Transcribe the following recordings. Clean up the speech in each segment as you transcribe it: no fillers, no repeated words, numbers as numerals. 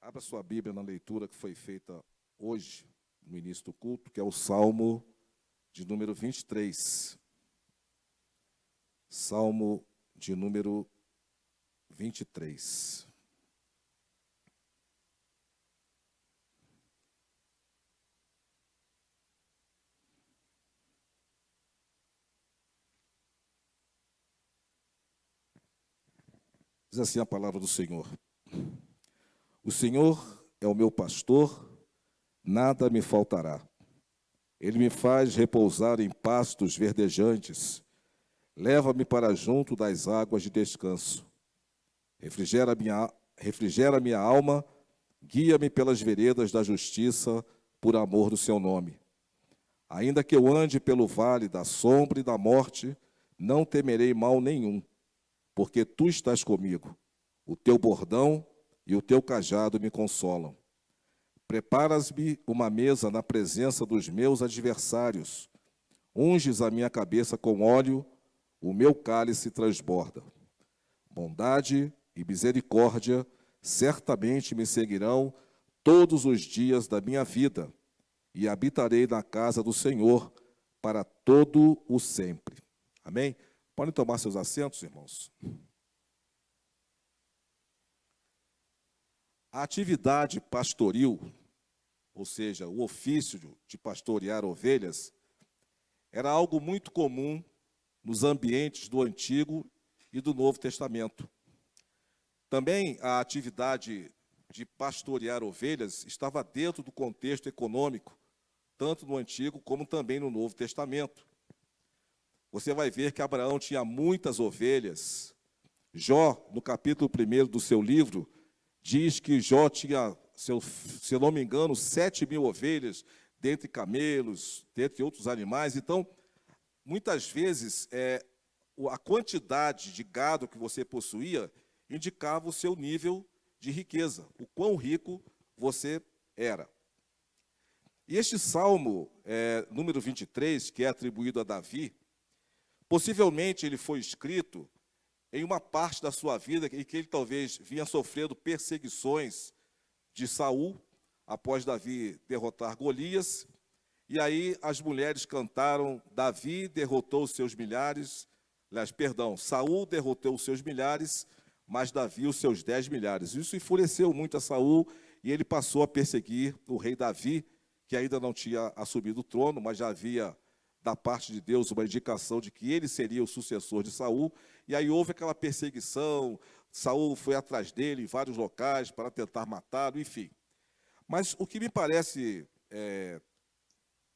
Abra sua Bíblia na leitura que foi feita hoje, no início do culto, que é o Salmo de número 23. Salmo de número 23. Diz assim a palavra do Senhor. O Senhor é o meu pastor, nada me faltará. Ele me faz repousar em pastos verdejantes. Leva-me para junto das águas de descanso. Refrigera minha alma, guia-me pelas veredas da justiça, por amor do seu nome. Ainda que eu ande pelo vale da sombra e da morte, não temerei mal nenhum, porque tu estás comigo. O teu bordão e o teu cajado me consolam. Preparas-me uma mesa na presença dos meus adversários. Unges a minha cabeça com óleo, o meu cálice transborda. Bondade e misericórdia certamente me seguirão todos os dias da minha vida, e habitarei na casa do Senhor para todo o sempre. Amém? Podem tomar seus assentos, irmãos. A atividade pastoril, ou seja, o ofício de pastorear ovelhas, era algo muito comum nos ambientes do Antigo e do Novo Testamento. Também a atividade de pastorear ovelhas estava dentro do contexto econômico, tanto no Antigo como também no Novo Testamento. Você vai ver que Abraão tinha muitas ovelhas. Jó, no capítulo 1 do seu livro, diz que Jó tinha, se eu não me engano, 7.000 ovelhas, dentre camelos, dentre outros animais. Então, muitas vezes, a quantidade de gado que você possuía indicava o seu nível de riqueza, o quão rico você era. E este Salmo, número 23, que é atribuído a Davi, possivelmente ele foi escrito em uma parte da sua vida em que ele talvez vinha sofrendo perseguições de Saul, após Davi derrotar Golias, e aí as mulheres cantaram: Davi derrotou os seus milhares, Saul derrotou os seus milhares, mas Davi os seus 10 milhares. Isso enfureceu muito a Saul, e ele passou a perseguir o rei Davi, que ainda não tinha assumido o trono, mas já havia, da parte de Deus, uma indicação de que ele seria o sucessor de Saul. E aí houve aquela perseguição, Saul foi atrás dele em vários locais para tentar matá-lo, enfim. Mas o que me parece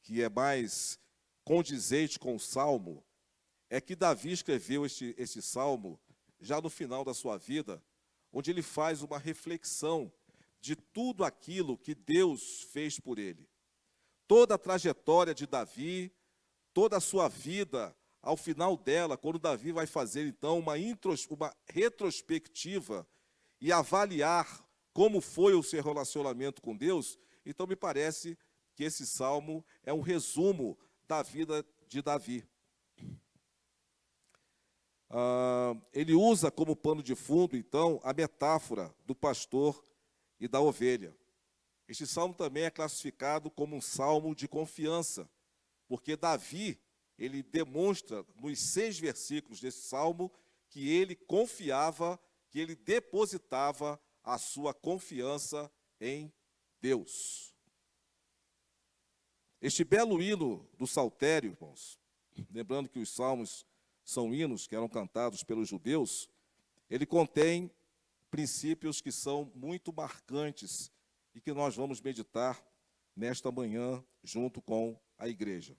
que é mais condizente com o Salmo é que Davi escreveu este Salmo já no final da sua vida, onde ele faz uma reflexão de tudo aquilo que Deus fez por ele. Toda a trajetória de Davi, toda a sua vida, ao final dela, quando Davi vai fazer, então, uma retrospectiva e avaliar como foi o seu relacionamento com Deus, então me parece que esse salmo é um resumo da vida de Davi. Ele usa como pano de fundo, então, a metáfora do pastor e da ovelha. Este salmo também é classificado como um salmo de confiança, porque Davi, ele demonstra nos 6 versículos desse salmo que ele confiava, que ele depositava a sua confiança em Deus. Este belo hino do saltério, irmãos, lembrando que os salmos são hinos que eram cantados pelos judeus, ele contém princípios que são muito marcantes e que nós vamos meditar nesta manhã junto com a igreja.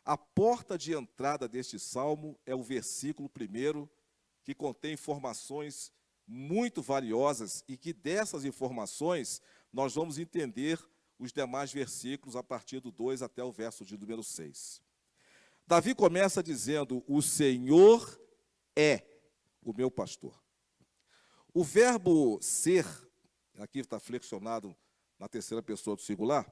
A porta de entrada deste salmo é o versículo 1, que contém informações muito valiosas e que dessas informações nós vamos entender os demais versículos a partir do 2 até o verso de número 6. Davi começa dizendo: o Senhor é o meu pastor. O verbo ser, aqui está flexionado na terceira pessoa do singular,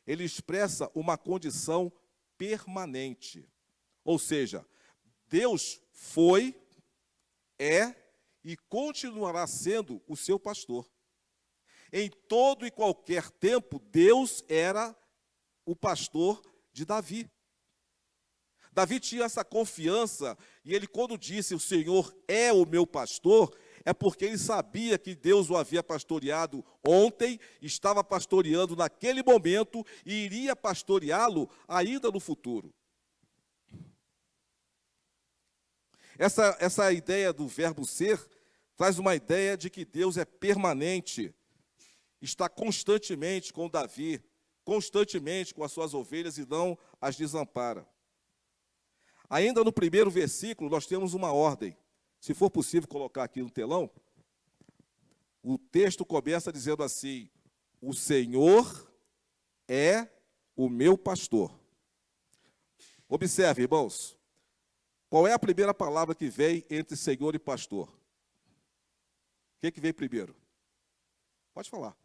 ele expressa uma condição permanente. Ou seja, Deus foi, é e continuará sendo o seu pastor. Em todo e qualquer tempo, Deus era o pastor de Davi. Davi tinha essa confiança, e ele, quando disse, o Senhor é o meu pastor, é porque ele sabia que Deus o havia pastoreado ontem, estava pastoreando naquele momento, e iria pastoreá-lo ainda no futuro. Essa ideia do verbo ser, traz uma ideia de que Deus é permanente, está constantemente com Davi, constantemente com as suas ovelhas e não as desampara. Ainda no primeiro versículo, nós temos uma ordem. Se for possível colocar aqui no telão, o texto começa dizendo assim: o Senhor é o meu pastor. Observe, irmãos, qual é a primeira palavra que vem entre Senhor e pastor? O que vem primeiro? Pode falar.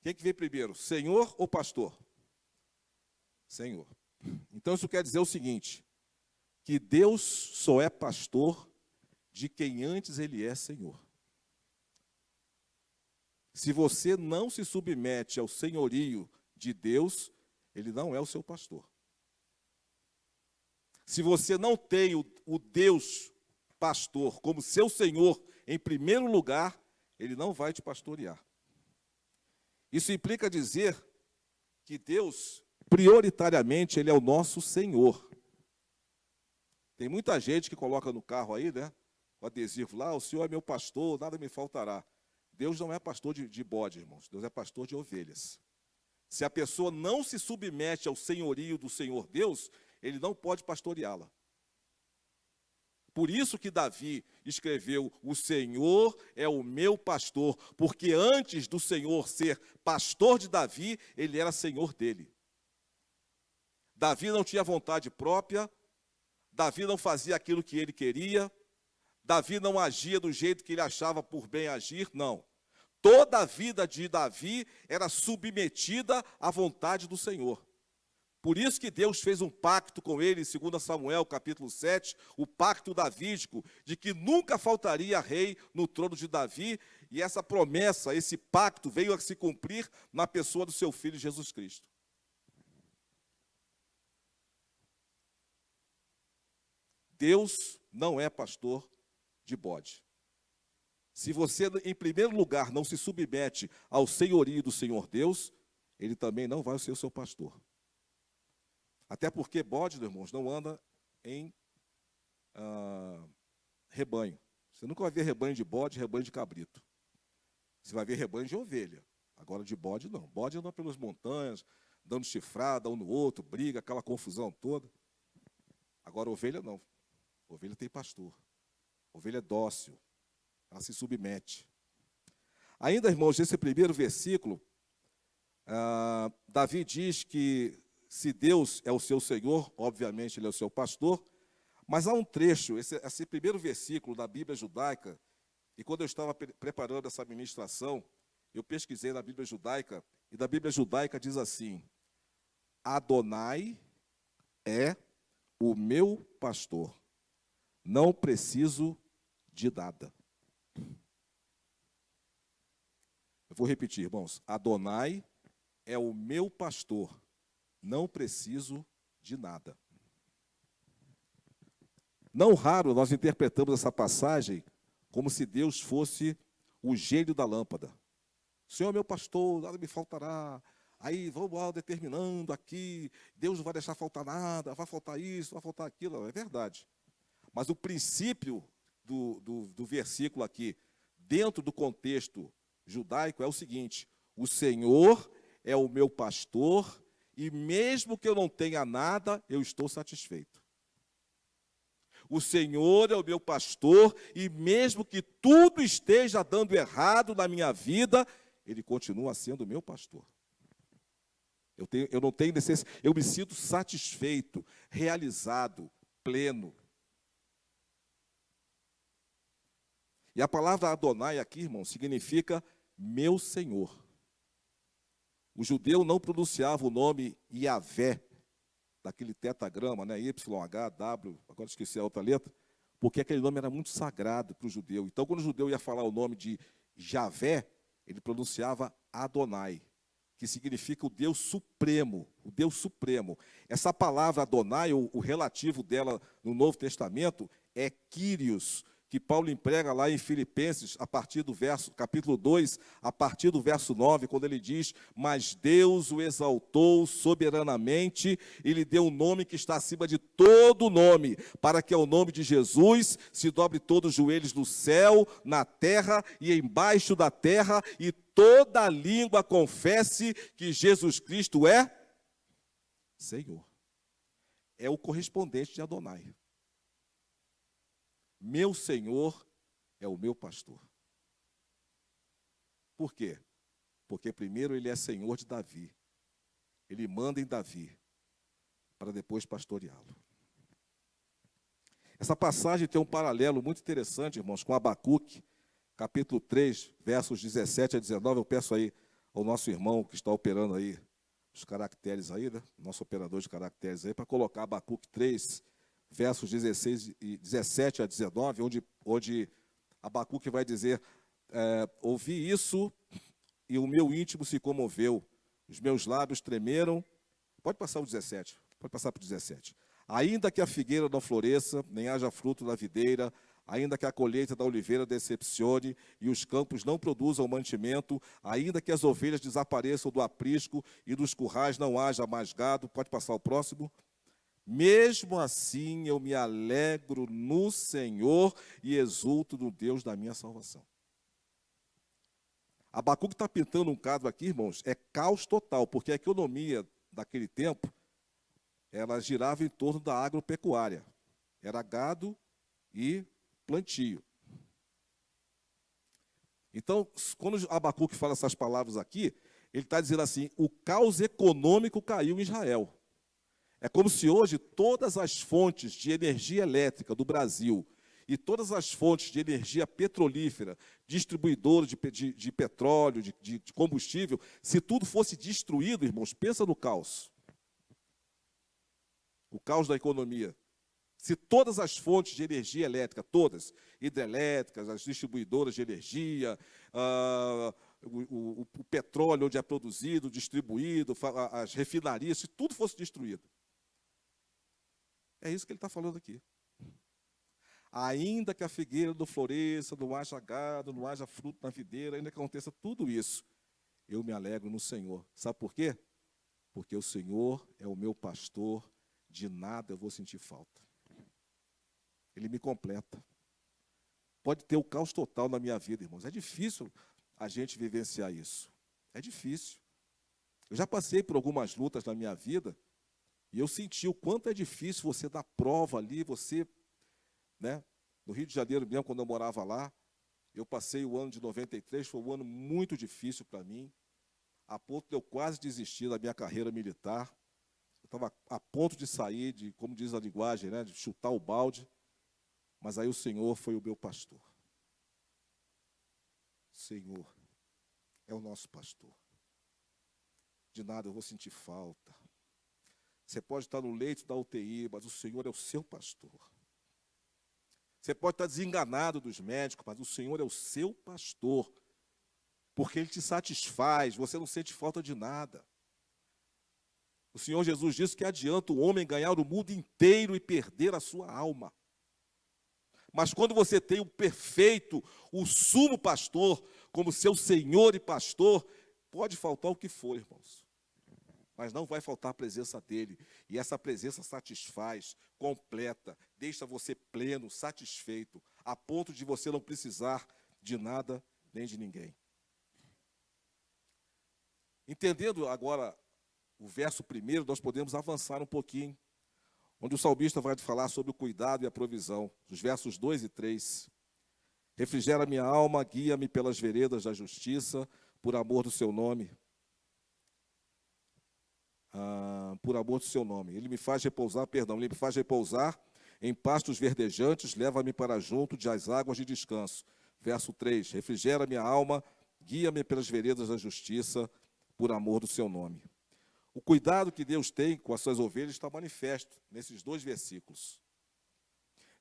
O que vem primeiro, Senhor ou pastor? Senhor. Então isso quer dizer o seguinte, que Deus só é pastor de quem antes ele é Senhor. Se você não se submete ao senhorio de Deus, ele não é o seu pastor. Se você não tem o Deus pastor como seu Senhor em primeiro lugar, ele não vai te pastorear. Isso implica dizer que Deus, prioritariamente, ele é o nosso Senhor. Tem muita gente que coloca no carro aí, né, o adesivo lá, o Senhor é meu pastor, nada me faltará. Deus não é pastor de bode, irmãos, Deus é pastor de ovelhas. Se a pessoa não se submete ao senhorio do Senhor Deus, ele não pode pastoreá-la. Por isso que Davi escreveu, o Senhor é o meu pastor, porque antes do Senhor ser pastor de Davi, ele era senhor dele. Davi não tinha vontade própria, Davi não fazia aquilo que ele queria, Davi não agia do jeito que ele achava por bem agir, não. Toda a vida de Davi era submetida à vontade do Senhor. Por isso que Deus fez um pacto com ele, em 2 Samuel, capítulo 7, o pacto davídico, de que nunca faltaria rei no trono de Davi, e essa promessa, esse pacto veio a se cumprir na pessoa do seu filho Jesus Cristo. Deus não é pastor de bode. Se você, em primeiro lugar, não se submete ao senhorio do Senhor Deus, ele também não vai ser o seu pastor. Até porque bode, irmãos, não anda em rebanho. Você nunca vai ver rebanho de bode, rebanho de cabrito. Você vai ver rebanho de ovelha. Agora de bode, não. Bode anda pelas montanhas, dando chifrada um no outro, briga, aquela confusão toda. Agora ovelha não. Ovelha tem pastor. Ovelha é dócil. Ela se submete. Ainda, irmãos, nesse primeiro versículo, Davi diz que se Deus é o seu Senhor, obviamente ele é o seu pastor, mas há um trecho, esse primeiro versículo da Bíblia judaica, e quando eu estava preparando essa ministração, eu pesquisei na Bíblia judaica, e da Bíblia judaica diz assim: Adonai é o meu pastor, não preciso de nada. Eu vou repetir, irmãos. Adonai é o meu pastor, não preciso de nada. Não raro nós interpretamos essa passagem como se Deus fosse o gênio da lâmpada. O Senhor é meu pastor, nada me faltará. Aí vamos lá determinando aqui, Deus não vai deixar faltar nada, vai faltar isso, vai faltar aquilo. É verdade. Mas o princípio do versículo aqui, dentro do contexto judaico, é o seguinte: o Senhor é o meu pastor, e mesmo que eu não tenha nada, eu estou satisfeito. O Senhor é o meu pastor, e mesmo que tudo esteja dando errado na minha vida, Ele continua sendo o meu pastor. Eu não tenho necessidade, eu me sinto satisfeito, realizado, pleno. E a palavra Adonai aqui, irmão, significa meu Senhor. O judeu não pronunciava o nome Yavé, daquele tetagrama, né, YH, W, agora esqueci a outra letra, porque aquele nome era muito sagrado para o judeu. Então, quando o judeu ia falar o nome de Javé, ele pronunciava Adonai, que significa o Deus Supremo, o Deus Supremo. Essa palavra Adonai, o relativo dela no Novo Testamento, é Kyrios, que Paulo emprega lá em Filipenses, a partir do capítulo 2, a partir do verso 9, quando ele diz: mas Deus o exaltou soberanamente e lhe deu um nome que está acima de todo nome, para que ao nome de Jesus se dobre todos os joelhos no céu, na terra e embaixo da terra, e toda língua confesse que Jesus Cristo é Senhor. É o correspondente de Adonai. Meu Senhor é o meu pastor. Por quê? Porque primeiro ele é Senhor de Davi. Ele manda em Davi, para depois pastoreá-lo. Essa passagem tem um paralelo muito interessante, irmãos, com Abacuque, capítulo 3, versos 17 a 19. Eu peço aí ao nosso irmão que está operando aí os caracteres aí, né? Nosso operador de caracteres aí, para colocar Abacuque 3, versos 17 a 19, onde Abacuque vai dizer: ouvi isso e o meu íntimo se comoveu, os meus lábios tremeram. Pode passar o 17, pode passar para o 17. Ainda que a figueira não floresça, nem haja fruto na videira, ainda que a colheita da oliveira decepcione e os campos não produzam mantimento, ainda que as ovelhas desapareçam do aprisco e dos currais não haja mais gado. Pode passar o próximo. Mesmo assim eu me alegro no Senhor e exulto no Deus da minha salvação. Abacuque está pintando um quadro aqui, irmãos, é caos total, porque a economia daquele tempo, ela girava em torno da agropecuária. Era gado e plantio. Então, quando Abacuque fala essas palavras aqui, ele está dizendo assim: o caos econômico caiu em Israel. É como se hoje todas as fontes de energia elétrica do Brasil e todas as fontes de energia petrolífera, distribuidoras de petróleo, de combustível, se tudo fosse destruído, irmãos, pensa no caos. O caos da economia. Se todas as fontes de energia elétrica, todas, hidrelétricas, as distribuidoras de energia, o petróleo onde é produzido, distribuído, as refinarias, se tudo fosse destruído. É isso que ele está falando aqui. Ainda que a figueira não floresça, não haja gado, não haja fruto na videira, ainda que aconteça tudo isso, eu me alegro no Senhor. Sabe por quê? Porque o Senhor é o meu pastor, de nada eu vou sentir falta. Ele me completa. Pode ter o caos total na minha vida, irmãos. É difícil a gente vivenciar isso. É difícil. Eu já passei por algumas lutas na minha vida, e eu senti o quanto é difícil você dar prova ali, você, né? No Rio de Janeiro mesmo, quando eu morava lá, eu passei o ano de 93, foi um ano muito difícil para mim, a ponto de eu quase desistir da minha carreira militar. Eu estava a ponto de sair, como diz a linguagem, né, de chutar o balde, mas aí o Senhor foi o meu pastor. O Senhor é o nosso pastor. De nada eu vou sentir falta. Você pode estar no leito da UTI, mas o Senhor é o seu pastor. Você pode estar desenganado dos médicos, mas o Senhor é o seu pastor. Porque Ele te satisfaz, você não sente falta de nada. O Senhor Jesus disse que adianta o homem ganhar o mundo inteiro e perder a sua alma. Mas quando você tem o perfeito, o sumo pastor, como seu Senhor e pastor, pode faltar o que for, irmãos. Mas não vai faltar a presença dele. E essa presença satisfaz, completa, deixa você pleno, satisfeito, a ponto de você não precisar de nada nem de ninguém. Entendendo agora o verso 1, nós podemos avançar um pouquinho, onde o salmista vai falar sobre o cuidado e a provisão, os versos 2 e 3. Refrigera minha alma, guia-me pelas veredas da justiça, por amor do seu nome. Por amor do seu nome. Ele me faz repousar em pastos verdejantes, leva-me para junto de as águas de descanso. Verso 3, refrigera minha alma, guia-me pelas veredas da justiça, por amor do seu nome. O cuidado que Deus tem com as suas ovelhas está manifesto nesses 2 versículos.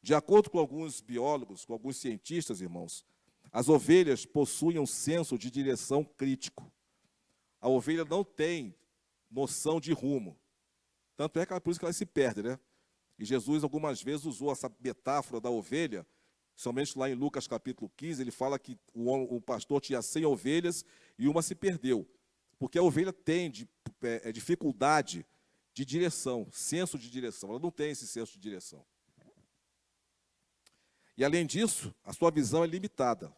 De acordo com alguns biólogos, com alguns cientistas, irmãos, As ovelhas possuem um senso de direção crítico. A ovelha não tem noção de rumo. Tanto é que por isso que ela se perde, né? E Jesus algumas vezes usou essa metáfora da ovelha, somente lá em Lucas capítulo 15, ele fala que o pastor tinha 100 ovelhas e uma se perdeu. Porque a ovelha tem dificuldade de direção, senso de direção. Ela não tem esse senso de direção. E, além disso, a sua visão é limitada.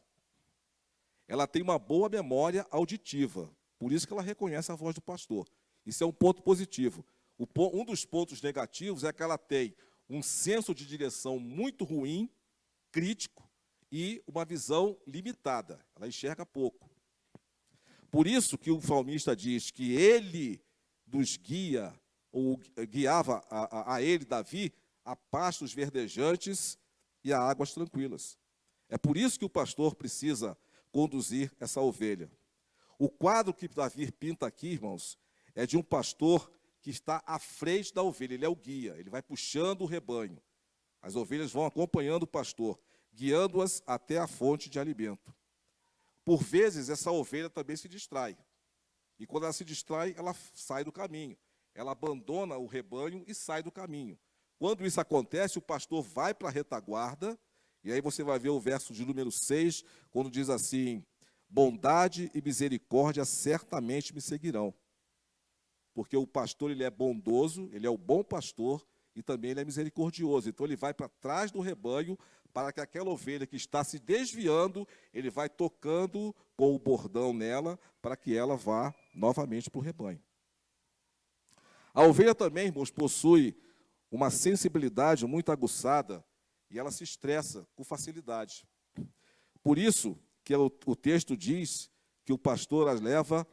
Ela tem uma boa memória auditiva, por isso que ela reconhece a voz do pastor. Isso é um ponto positivo. Um dos pontos negativos é que ela tem um senso de direção muito ruim, crítico, e uma visão limitada. Ela enxerga pouco. Por isso que o salmista diz que ele nos guia, ou guiava a ele, Davi, a pastos verdejantes e a águas tranquilas. É por isso que o pastor precisa conduzir essa ovelha. O quadro que Davi pinta aqui, irmãos, é de um pastor que está à frente da ovelha. Ele é o guia, ele vai puxando o rebanho. As ovelhas vão acompanhando o pastor, guiando-as até a fonte de alimento. Por vezes, essa ovelha também se distrai. E quando ela se distrai, ela sai do caminho. Ela abandona o rebanho e sai do caminho. Quando isso acontece, o pastor vai para a retaguarda, e aí você vai ver o verso de número 6, quando diz assim: bondade e misericórdia certamente me seguirão. Porque o pastor, ele é bondoso, ele é o bom pastor, e também ele é misericordioso. Então ele vai para trás do rebanho, para que aquela ovelha que está se desviando, ele vai tocando com o bordão nela, para que ela vá novamente para o rebanho. A ovelha também, irmãos, possui uma sensibilidade muito aguçada, e ela se estressa com facilidade. Por isso que o texto diz que o pastor as leva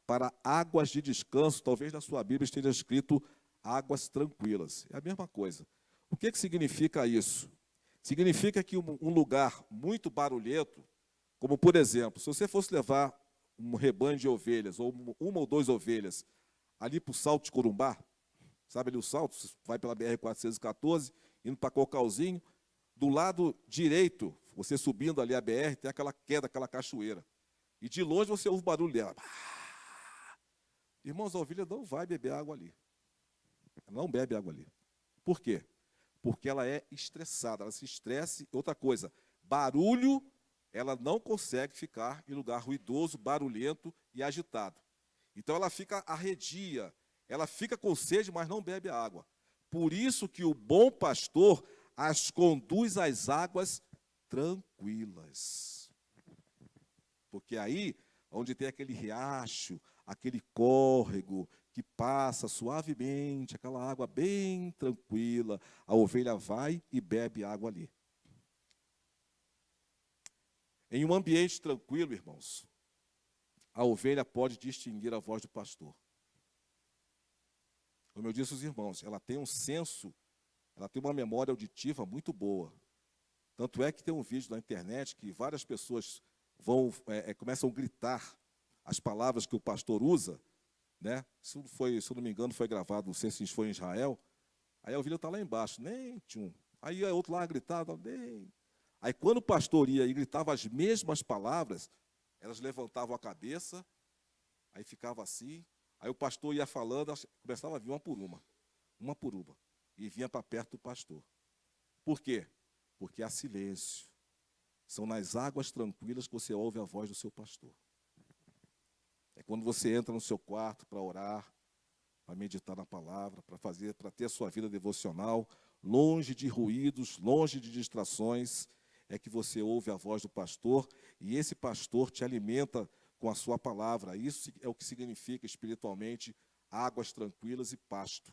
para águas de descanso. Talvez na sua Bíblia esteja escrito águas tranquilas. É a mesma coisa. O que significa isso? Significa que um lugar muito barulhento, como por exemplo, se você fosse levar um rebanho de ovelhas, ou uma ou duas ovelhas, ali para o Salto de Corumbá, sabe ali o Salto, você vai pela BR-414, indo para Cocalzinho, do lado direito, você subindo ali a BR, tem aquela queda, aquela cachoeira. E de longe você ouve o barulho dela. Irmãos, a ovelha não vai beber água ali. Ela não bebe água ali. Por quê? Porque ela é estressada, ela se estressa. Outra coisa, barulho, ela não consegue ficar em lugar ruidoso, barulhento e agitado. Então ela fica arredia, ela fica com sede, mas não bebe a água. Por isso que o bom pastor as conduz às águas tranquilas. Porque aí, onde tem aquele riacho, aquele córrego que passa suavemente, aquela água bem tranquila, a ovelha vai e bebe água ali. Em um ambiente tranquilo, irmãos, a ovelha pode distinguir a voz do pastor. Como eu disse aos irmãos, ela tem um senso, ela tem uma memória auditiva muito boa. Tanto é que tem um vídeo na internet que várias pessoas começam a gritar as palavras que o pastor usa, né? Se eu não me engano, foi gravado, não sei se foi em Israel. Aí a ovelha está lá embaixo, nem tchum. Aí a outro lá gritava, nem. Aí quando o pastor ia e gritava as mesmas palavras, elas levantavam a cabeça, aí ficava assim. Aí o pastor ia falando, começava a vir uma por uma, e vinha para perto do pastor. Por quê? Porque há silêncio. São nas águas tranquilas que você ouve a voz do seu pastor. É quando você entra no seu quarto para orar, para meditar na palavra, para ter a sua vida devocional, longe de ruídos, longe de distrações, é que você ouve a voz do pastor, e esse pastor te alimenta com a sua palavra. Isso é o que significa espiritualmente águas tranquilas e pasto.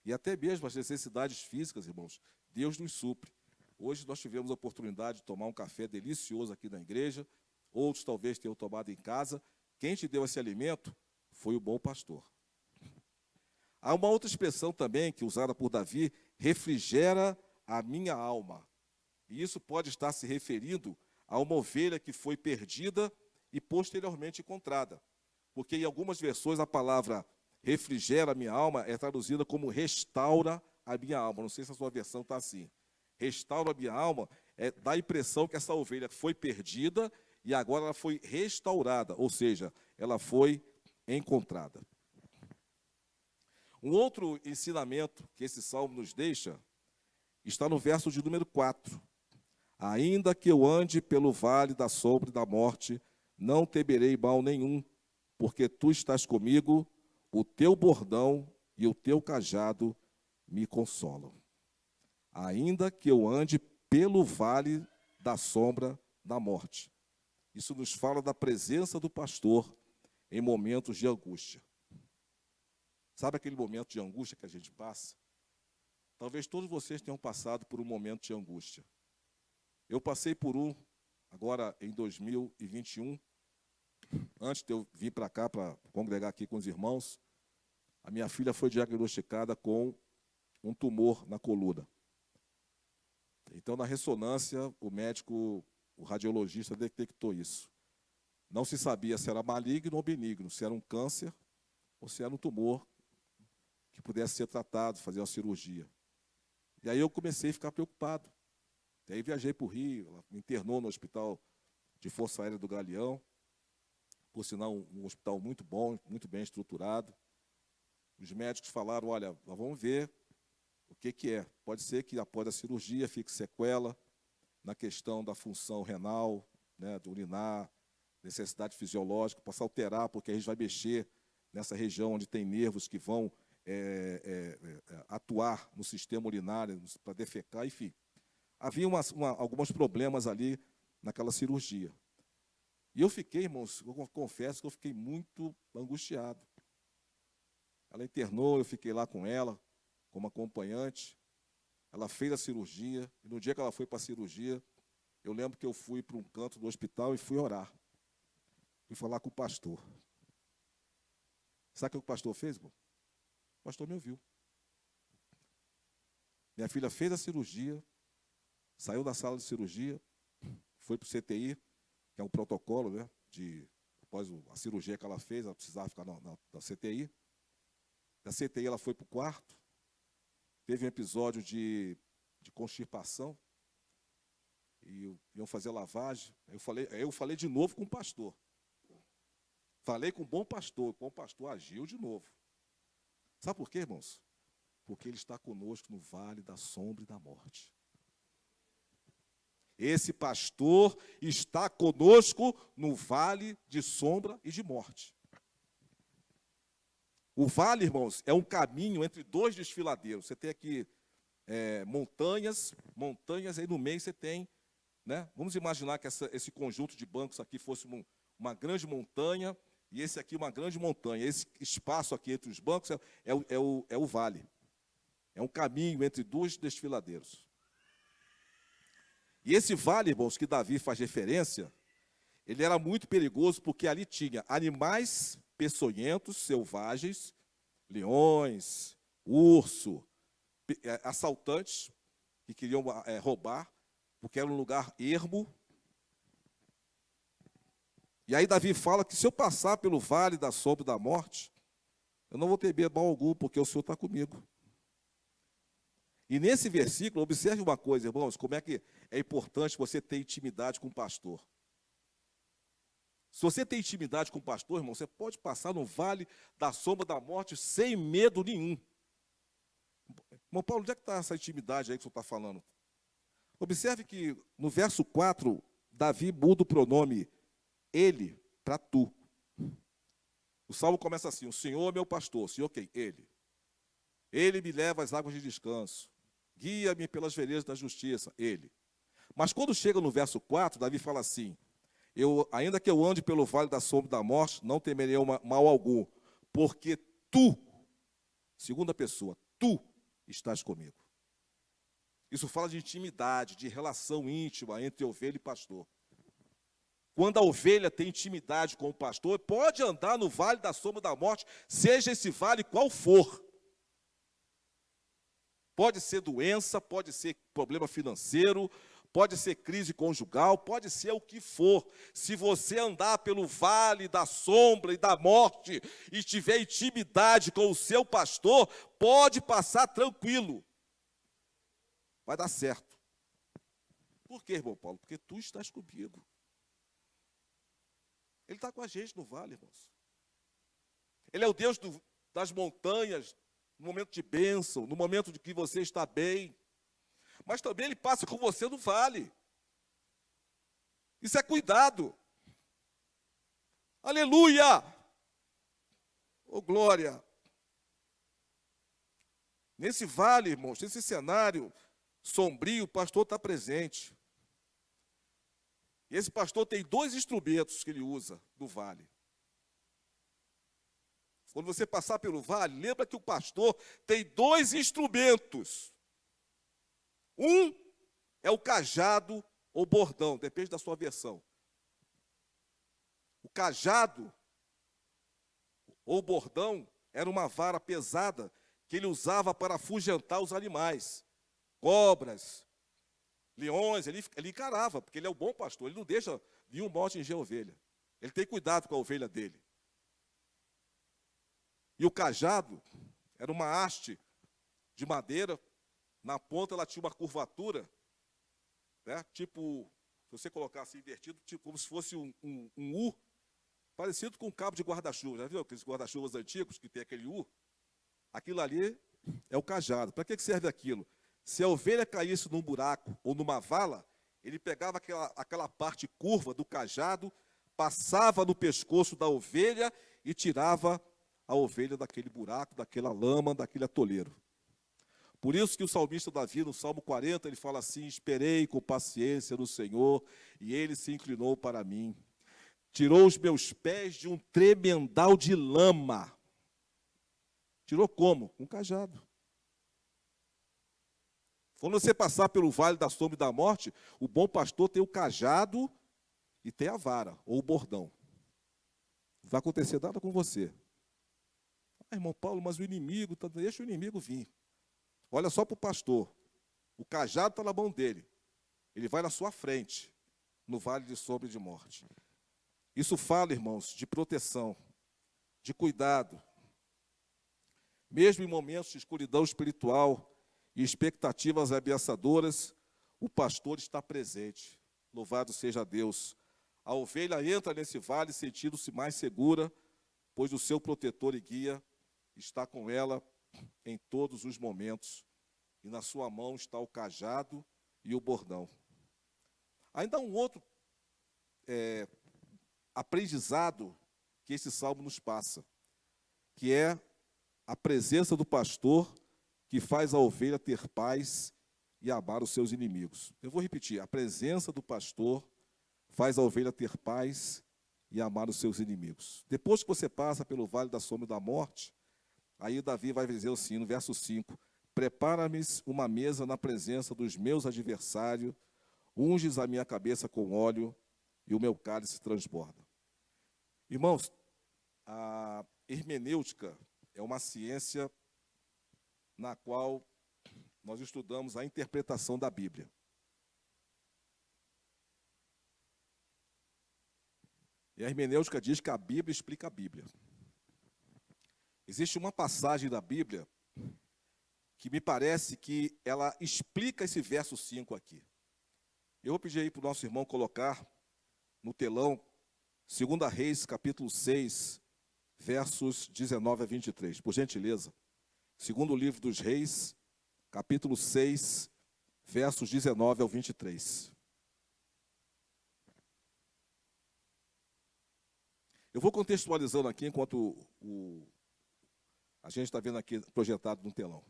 E até mesmo as necessidades físicas, irmãos, Deus nos supre. Hoje nós tivemos a oportunidade de tomar um café delicioso aqui na igreja, outros talvez tenham tomado em casa. Quem te deu esse alimento foi o bom pastor. Há uma outra expressão também, que usada por Davi, refrigera a minha alma. E isso pode estar se referindo a uma ovelha que foi perdida e posteriormente encontrada. Porque em algumas versões a palavra refrigera a minha alma é traduzida como restaura a minha alma. Não sei se a sua versão está assim. Restaura a minha alma dá a impressão que essa ovelha foi perdida e agora ela foi restaurada, ou seja, ela foi encontrada. Um outro ensinamento que esse salmo nos deixa está no verso de número 4. Ainda que eu ande pelo vale da sombra e da morte, não temerei mal nenhum, porque tu estás comigo, o teu bordão e o teu cajado me consolam. Ainda que eu ande pelo vale da sombra da morte. Isso nos fala da presença do pastor em momentos de angústia. Sabe aquele momento de angústia que a gente passa? Talvez todos vocês tenham passado por um momento de angústia. Eu passei por um, agora em 2021, antes de eu vir para cá, para congregar aqui com os irmãos, a minha filha foi diagnosticada com um tumor na coluna. Então, na ressonância, o médico, o radiologista detectou isso. Não se sabia se era maligno ou benigno, se era um câncer ou se era um tumor que pudesse ser tratado, fazer uma cirurgia. E aí eu comecei a ficar preocupado. E aí viajei para o Rio, ela me internou no Hospital de Força Aérea do Galeão, por sinal um hospital muito bom, muito bem estruturado. Os médicos falaram, olha, vamos ver o que é. Pode ser que após a cirurgia fique sequela na questão da função renal, né, do urinar, necessidade fisiológica, possa alterar, porque a gente vai mexer nessa região onde tem nervos que vão atuar no sistema urinário para defecar, enfim. Havia alguns problemas ali naquela cirurgia. E eu fiquei, irmãos, eu confesso que eu fiquei muito angustiado. Ela internou, eu fiquei lá com ela, como acompanhante. Ela fez a cirurgia, e no dia que ela foi para a cirurgia, eu lembro que eu fui para um canto do hospital e fui orar. Fui falar com o pastor. Sabe o que o pastor fez, irmão? O pastor me ouviu. Minha filha fez a cirurgia, saiu da sala de cirurgia, foi para o CTI, que é um protocolo, né, após a cirurgia que ela fez, ela precisava ficar na CTI. Da CTI ela foi para o quarto, teve um episódio de constipação, e iam fazer lavagem. Eu falei de novo com o pastor. Falei com o bom pastor agiu de novo. Sabe por quê, irmãos? Porque ele está conosco no vale da sombra e da morte. Esse pastor está conosco no vale de sombra e de morte. O vale, irmãos, é um caminho entre dois desfiladeiros. Você tem aqui montanhas, aí no meio você tem, né? Vamos imaginar que esse conjunto de bancos aqui fosse uma grande montanha, e esse aqui uma grande montanha. Esse espaço aqui entre os bancos é o vale. É um caminho entre dois desfiladeiros. E esse vale, irmãos, que Davi faz referência, ele era muito perigoso porque ali tinha animais peçonhentos, selvagens, leões, urso, assaltantes que queriam roubar, porque era um lugar ermo. E aí Davi fala que se eu passar pelo vale da sombra da morte, eu não vou temer mal algum, porque o Senhor está comigo. E nesse versículo, observe uma coisa, irmãos, como é que é importante você ter intimidade com o pastor. Se você tem intimidade com o pastor, irmão, você pode passar no vale da sombra da morte sem medo nenhum. Irmão Paulo, onde é que está essa intimidade aí que o senhor está falando? Observe que no verso 4, Davi muda o pronome ele para tu. O salmo começa assim, o Senhor é meu pastor. O Senhor quem? Ele. Ele me leva às águas de descanso. Guia-me pelas veredas da justiça. Ele. Mas quando chega no verso 4, Davi fala assim, ainda que eu ande pelo vale da sombra da morte, não temerei mal algum, porque tu, segunda pessoa, tu estás comigo. Isso fala de intimidade, de relação íntima entre ovelha e pastor. Quando a ovelha tem intimidade com o pastor, pode andar no vale da sombra da morte, seja esse vale qual for. Pode ser doença, pode ser problema financeiro, pode ser crise conjugal, pode ser o que for. Se você andar pelo vale da sombra e da morte e tiver intimidade com o seu pastor, pode passar tranquilo. Vai dar certo. Por quê, irmão Paulo? Porque tu estás comigo. Ele está com a gente no vale, irmãos. Ele é o Deus das montanhas, no momento de bênção, no momento de que você está bem. Mas também Ele passa com você no vale. Isso é cuidado. Aleluia! Oh, glória! Nesse vale, irmãos, nesse cenário sombrio, o pastor está presente. E esse pastor tem 2 instrumentos que ele usa no vale. Quando você passar pelo vale, lembra que o pastor tem 2 instrumentos. Um é o cajado ou bordão, depende da sua versão. O cajado ou bordão era uma vara pesada que ele usava para afugentar os animais, cobras, leões. Ele encarava, porque ele é o bom pastor, ele não deixa nenhum mal atingir a ovelha. Ele tem cuidado com a ovelha dele. E o cajado era uma haste de madeira, na ponta ela tinha uma curvatura, né? Tipo, se você colocasse invertido, tipo, como se fosse um U, parecido com um cabo de guarda-chuva. Já viu aqueles guarda-chuvas antigos que tem aquele U? Aquilo ali é o cajado. Para que serve aquilo? Se a ovelha caísse num buraco ou numa vala, ele pegava aquela parte curva do cajado, passava no pescoço da ovelha e tirava a ovelha daquele buraco, daquela lama, daquele atoleiro. Por isso que o salmista Davi, no Salmo 40, ele fala assim: esperei com paciência no Senhor, e Ele se inclinou para mim. Tirou os meus pés de um tremendal de lama. Tirou como? Com um cajado. Quando você passar pelo vale da sombra e da morte, o bom pastor tem o cajado e tem a vara, ou o bordão. Não vai acontecer nada com você. Ah, irmão Paulo, mas o inimigo, deixa o inimigo vir. Olha só para o pastor. O cajado está na mão dele. Ele vai na sua frente, no vale de sombra e de morte. Isso fala, irmãos, de proteção, de cuidado. Mesmo em momentos de escuridão espiritual e expectativas ameaçadoras, o pastor está presente. Louvado seja Deus. A ovelha entra nesse vale sentindo-se mais segura, pois o seu protetor e guia está com ela em todos os momentos. E na sua mão está o cajado e o bordão. Ainda há um outro aprendizado que esse salmo nos passa, que é a presença do pastor que faz a ovelha ter paz e amar os seus inimigos. Eu vou repetir: a presença do pastor faz a ovelha ter paz e amar os seus inimigos. Depois que você passa pelo vale da sombra e da morte, aí Davi vai dizer assim, no verso 5, prepara-me uma mesa na presença dos meus adversários, unges a minha cabeça com óleo e o meu cálice transborda. Irmãos, a hermenêutica é uma ciência na qual nós estudamos a interpretação da Bíblia. E a hermenêutica diz que a Bíblia explica a Bíblia. Existe uma passagem da Bíblia que me parece que ela explica esse verso 5 aqui. Eu vou pedir aí para o nosso irmão colocar no telão 2 Reis, capítulo 6, versos 19 a 23. Por gentileza. Segundo livro dos Reis, capítulo 6, versos 19 ao 23. Eu vou contextualizando aqui enquanto a gente está vendo aqui projetado no telão.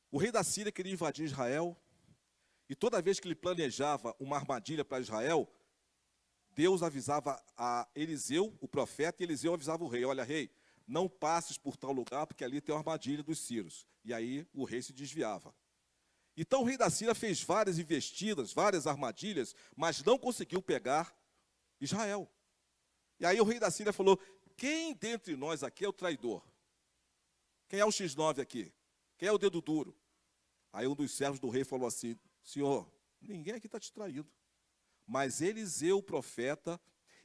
O rei da Síria queria invadir Israel, e toda vez que ele planejava uma armadilha para Israel, Deus avisava a Eliseu, o profeta, e Eliseu avisava o rei: olha, rei, não passes por tal lugar, porque ali tem uma armadilha dos sírios. E aí o rei se desviava. Então o rei da Síria fez várias investidas, várias armadilhas, mas não conseguiu pegar Israel. E aí o rei da Síria falou: quem dentre nós aqui é o traidor? Quem é o X9 aqui? Quem é o dedo duro? Aí um dos servos do rei falou assim: senhor, ninguém aqui está te traindo. Mas Eliseu, o profeta,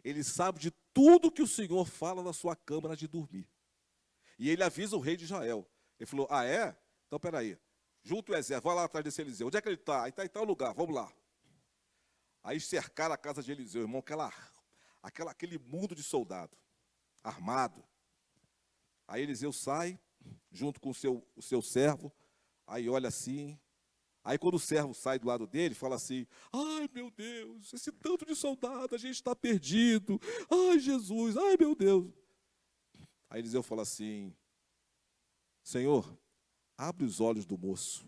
ele sabe de tudo que o Senhor fala na sua câmara de dormir. E ele avisa o rei de Israel. Ele falou: ah, é? Então, peraí. junta o exército, vai lá atrás desse Eliseu. Onde é que ele está? Ele está em tal lugar, vamos lá. Aí cercaram a casa de Eliseu, irmão, aquele mundo de soldado, armado. Aí Eliseu sai, junto com o seu servo, aí olha assim. Aí quando o servo sai do lado dele, fala assim, ai meu Deus, esse tanto de soldado, a gente está perdido. Ai Jesus, ai meu Deus. Aí Eliseu fala assim, Senhor, abre os olhos do moço.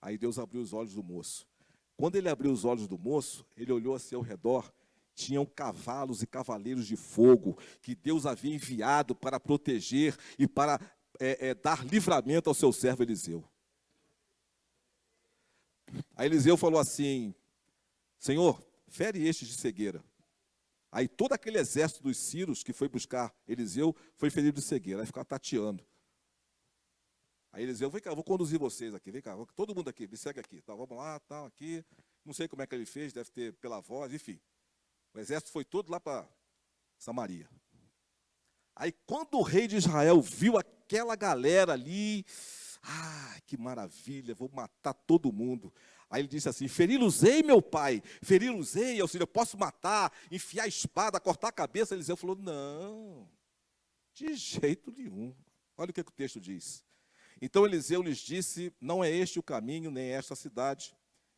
Aí Deus abriu os olhos do moço. Quando ele abriu os olhos do moço, ele olhou a seu redor, tinham cavalos e cavaleiros de fogo, que Deus havia enviado para proteger e para dar livramento ao seu servo Eliseu. Aí Eliseu falou assim, Senhor, fere estes de cegueira. Aí todo aquele exército dos sírios que foi buscar Eliseu foi ferido de cegueira. Aí ficava tateando. Aí Eliseu, vem cá, eu vou conduzir vocês aqui, vem cá, todo mundo aqui, me segue aqui. Tá, vamos lá, tá, aqui. Não sei como é que ele fez, deve ter pela voz, enfim. O exército foi todo lá para Samaria. Aí quando o rei de Israel viu aquela galera ali, que maravilha, vou matar todo mundo. Aí ele disse assim, feri-los-ei, meu pai, feri-los-ei, ou seja, eu posso matar, enfiar a espada, cortar a cabeça. Eliseu falou, não, de jeito nenhum. Olha o que o texto diz. Então Eliseu lhes disse, não é este o caminho, nem esta a cidade.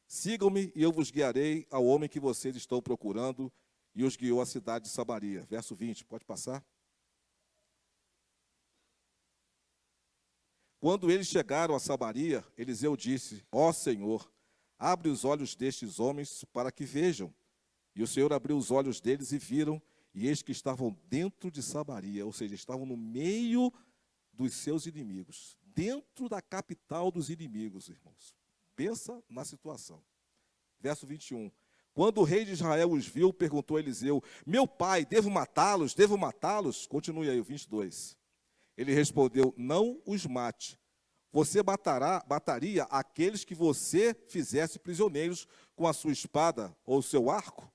Sigam-me e eu vos guiarei ao homem que vocês estão procurando, e os guiou à cidade de Samaria. Verso 20, pode passar? Quando eles chegaram a Samaria, Eliseu disse, ó Senhor, abre os olhos destes homens para que vejam. E o Senhor abriu os olhos deles e viram, e eis que estavam dentro de Samaria, ou seja, estavam no meio dos seus inimigos, dentro da capital dos inimigos, irmãos. Pensa na situação. Verso 21. Quando o rei de Israel os viu, perguntou a Eliseu, meu pai, devo matá-los? Devo matá-los? Continue aí, o 22. Ele respondeu, não os mate. Você mataria aqueles que você fizesse prisioneiros com a sua espada ou o seu arco?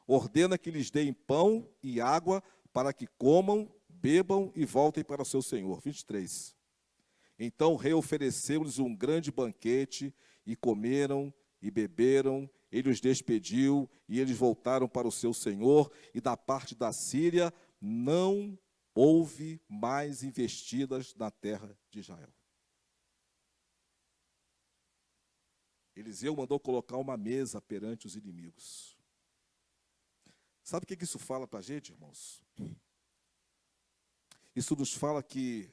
Ordena que lhes deem pão e água para que comam, bebam e voltem para o seu senhor. 23. Então o rei ofereceu-lhes um grande banquete, e comeram e beberam, ele os despediu, e eles voltaram para o seu senhor, e da parte da Síria não houve mais investidas na terra de Israel. Eliseu mandou colocar uma mesa perante os inimigos. Sabe o que isso fala para a gente, irmãos? Isso nos fala que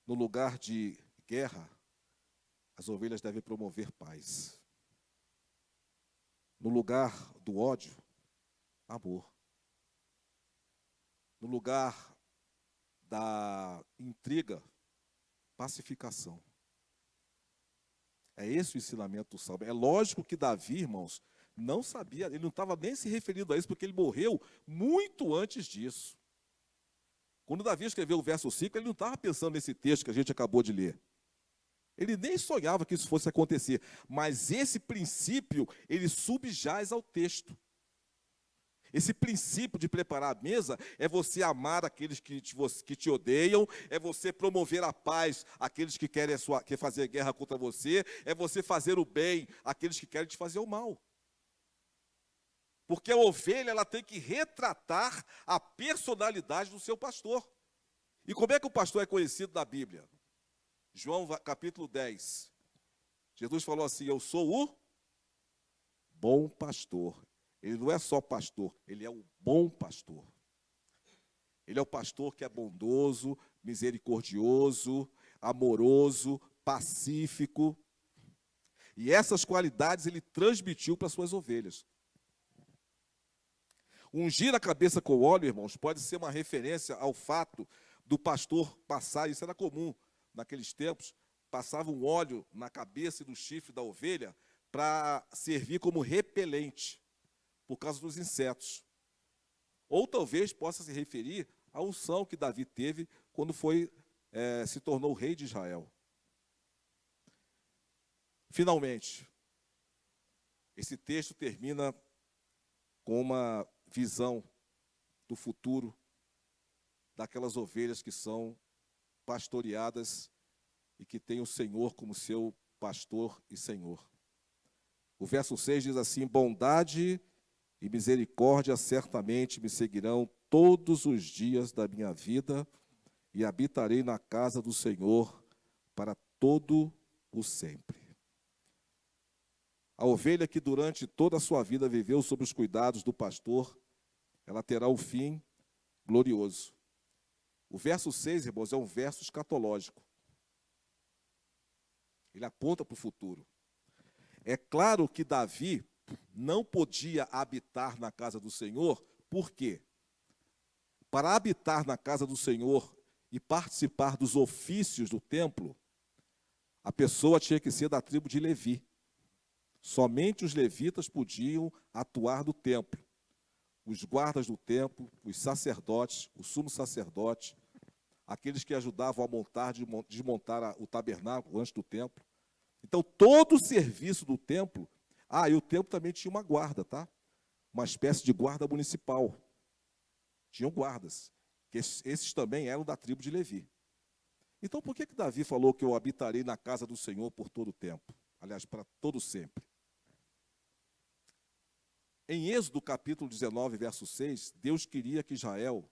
no lugar de guerra, as ovelhas devem promover paz. No lugar do ódio, amor. No lugar da intriga, pacificação. É esse o ensinamento do Salmo. É lógico que Davi, irmãos, não sabia, ele não estava nem se referindo a isso, porque ele morreu muito antes disso. Quando Davi escreveu o verso 5, ele não estava pensando nesse texto que a gente acabou de ler. Ele nem sonhava que isso fosse acontecer. Mas esse princípio, ele subjaz ao texto. Esse princípio de preparar a mesa é você amar aqueles que te odeiam, é você promover a paz àqueles que querem fazer guerra contra você, é você fazer o bem àqueles que querem te fazer o mal. Porque a ovelha ela tem que retratar a personalidade do seu pastor. E como é que o pastor é conhecido na Bíblia? João capítulo 10. Jesus falou assim, eu sou o bom pastor. Ele não é só pastor, ele é o bom pastor. Ele é o pastor que é bondoso, misericordioso, amoroso, pacífico. E essas qualidades ele transmitiu para as suas ovelhas. Ungir a cabeça com óleo, irmãos, pode ser uma referência ao fato do pastor passar, isso era comum naqueles tempos, passava um óleo na cabeça e no chifre da ovelha para servir como repelente, por causa dos insetos. Ou talvez possa se referir à unção que Davi teve quando se tornou rei de Israel. Finalmente, esse texto termina com uma visão do futuro daquelas ovelhas que são pastoreadas e que têm o Senhor como seu pastor e Senhor. O verso 6 diz assim: bondade e misericórdia certamente me seguirão todos os dias da minha vida, e habitarei na casa do Senhor para todo o sempre. A ovelha que durante toda a sua vida viveu sob os cuidados do pastor, ela terá um fim glorioso. O verso 6, irmãos, é um verso escatológico. Ele aponta para o futuro. É claro que Davi não podia habitar na casa do Senhor, por quê? Para habitar na casa do Senhor e participar dos ofícios do templo, a pessoa tinha que ser da tribo de Levi. Somente os levitas podiam atuar no templo. Os guardas do templo, os sacerdotes, o sumo sacerdote, aqueles que ajudavam a montar, desmontar o tabernáculo antes do templo. Então, todo o serviço do templo, e o templo também tinha uma guarda, tá? Uma espécie de guarda municipal. Tinham guardas, que esses também eram da tribo de Levi. Então, por que Davi falou que eu habitarei na casa do Senhor por todo o tempo? Aliás, para todo sempre. Em Êxodo capítulo 19, verso 6, Deus queria que Israel,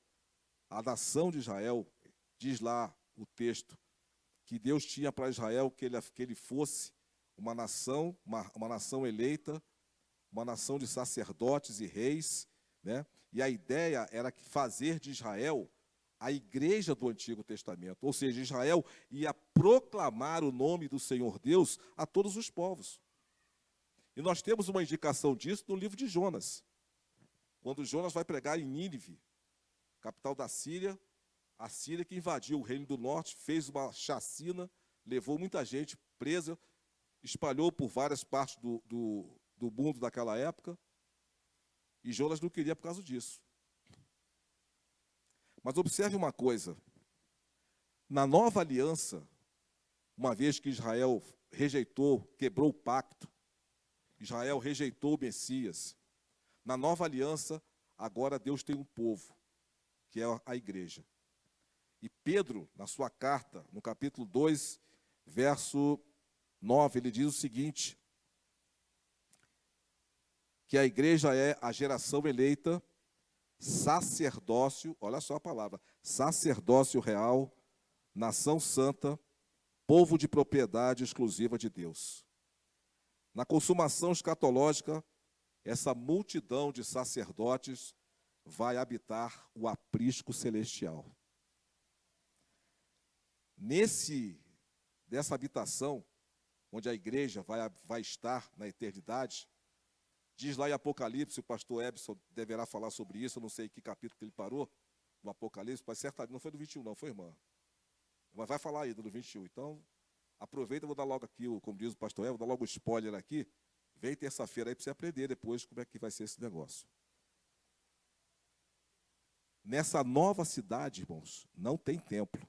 a nação de Israel, diz lá o texto, que Deus tinha para Israel que ele fosse uma nação eleita, uma nação de sacerdotes e reis, né? E a ideia era fazer de Israel a igreja do Antigo Testamento, ou seja, Israel ia proclamar o nome do Senhor Deus a todos os povos. E nós temos uma indicação disso no livro de Jonas, quando Jonas vai pregar em Nínive, capital da Síria, a Síria que invadiu o reino do norte, fez uma chacina, levou muita gente presa, espalhou por várias partes do mundo daquela época, e Jonas não queria por causa disso. Mas observe uma coisa, na nova aliança, uma vez que Israel rejeitou, quebrou o pacto, Israel rejeitou o Messias, na nova aliança, agora Deus tem um povo, que é a igreja. E Pedro, na sua carta, no capítulo 2, verso 9, ele diz o seguinte, que a igreja é a geração eleita, sacerdócio, olha só a palavra, sacerdócio real, nação santa, povo de propriedade exclusiva de Deus. Na consumação escatológica, essa multidão de sacerdotes vai habitar o aprisco celestial. Dessa habitação, onde a igreja vai estar na eternidade, diz lá em Apocalipse, o pastor Ebson deverá falar sobre isso, eu não sei que capítulo que ele parou, no Apocalipse, mas certamente não foi do 21 não, foi, irmã? Mas vai falar aí do 21, então aproveita, eu vou dar logo aqui, como diz o pastor Ebson, vou dar logo o spoiler aqui, vem terça-feira aí para você aprender depois como é que vai ser esse negócio. Nessa nova cidade, irmãos, não tem templo.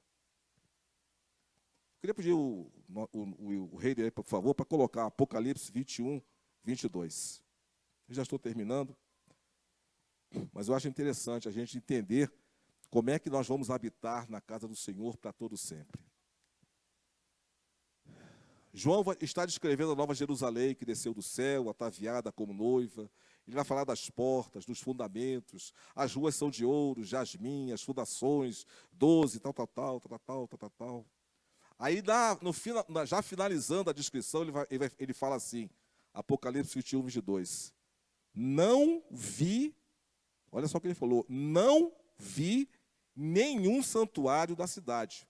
Eu queria pedir o rei aí, por favor, para colocar Apocalipse 21, 22. Eu já estou terminando, mas eu acho interessante a gente entender como é que nós vamos habitar na casa do Senhor para todo sempre. João está descrevendo a Nova Jerusalém, que desceu do céu, ataviada como noiva. Ele vai falar das portas, dos fundamentos, as ruas são de ouro, jasmim, as fundações, 12, tal. Aí, já finalizando a descrição, ele fala assim, Apocalipse 21, 22. Não vi, olha só o que ele falou, não vi nenhum santuário da cidade,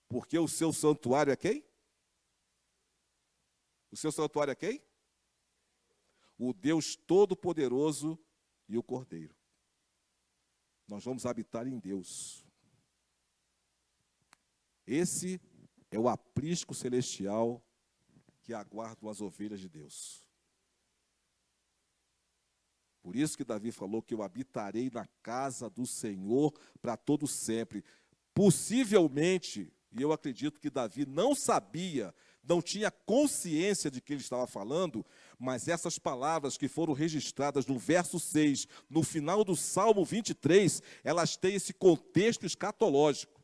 porque o seu santuário é quem? O seu santuário é quem? O Deus Todo-Poderoso e o Cordeiro. Nós vamos habitar em Deus. Esse é o aprisco celestial que aguardam as ovelhas de Deus. Por isso que Davi falou que eu habitarei na casa do Senhor para todo sempre. Possivelmente, e eu acredito que Davi não sabia, não tinha consciência de que ele estava falando, mas essas palavras que foram registradas no verso 6, no final do Salmo 23, elas têm esse contexto escatológico.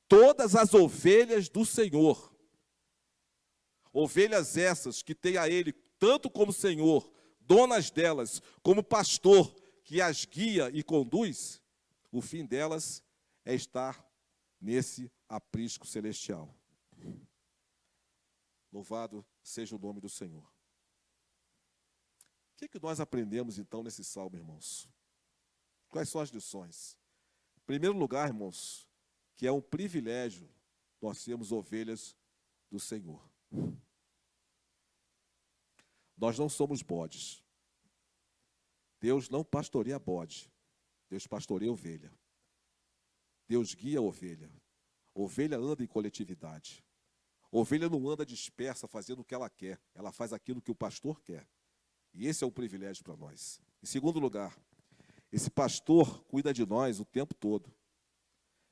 Todas as ovelhas do Senhor, Ovelhas essas que têm a Ele tanto como Senhor, donas delas, como pastor que as guia e conduz, o fim delas é estar nesse aprisco celestial. Louvado seja o nome do Senhor. O que nós aprendemos, então, nesse salmo, irmãos? Quais são as lições? Em primeiro lugar, irmãos, que é um privilégio nós sermos ovelhas do Senhor. Nós não somos bodes. Deus não pastoreia bode. Deus pastoreia ovelha. Deus guia a ovelha. Ovelha anda em coletividade. Ovelha não anda dispersa fazendo o que ela quer. Ela faz aquilo que o pastor quer. E esse é um privilégio para nós. Em segundo lugar, esse pastor cuida de nós o tempo todo.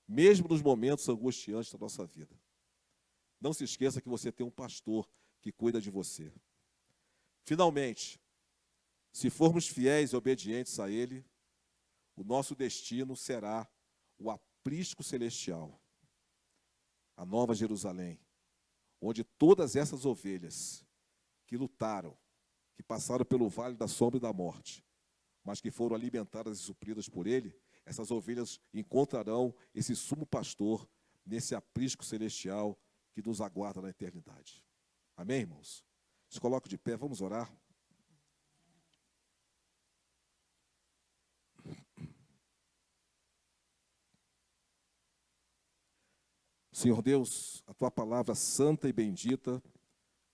Mesmo nos momentos angustiantes da nossa vida. Não se esqueça que você tem um pastor que cuida de você. Finalmente, se formos fiéis e obedientes a Ele, o nosso destino será o aprisco celestial, a Nova Jerusalém, onde todas essas ovelhas que lutaram, que passaram pelo vale da sombra e da morte, mas que foram alimentadas e supridas por Ele, essas ovelhas encontrarão esse sumo pastor nesse aprisco celestial que nos aguarda na eternidade. Amém, irmãos? Se coloque de pé, vamos orar. Senhor Deus, a Tua palavra santa e bendita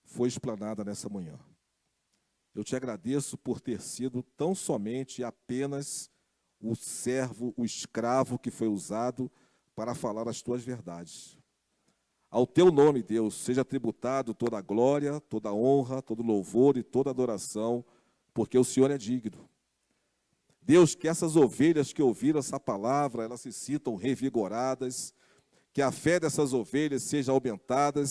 foi explanada nessa manhã. Eu te agradeço por ter sido tão somente e apenas o servo, o escravo que foi usado para falar as Tuas verdades. Ao Teu nome, Deus, seja tributado toda a glória, toda a honra, todo o louvor e toda a adoração, porque o Senhor é digno. Deus, que essas ovelhas que ouviram essa palavra, elas se sintam revigoradas, que a fé dessas ovelhas seja aumentada,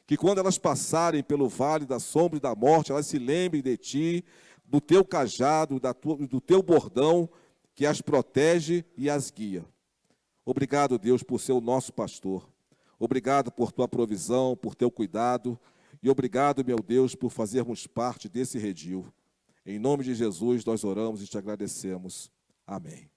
que quando elas passarem pelo vale da sombra e da morte, elas se lembrem de Ti, do Teu cajado, do Teu bordão, que as protege e as guia. Obrigado, Deus, por ser o nosso pastor. Obrigado por Tua provisão, por Teu cuidado. E obrigado, meu Deus, por fazermos parte desse redil. Em nome de Jesus, nós oramos e te agradecemos. Amém.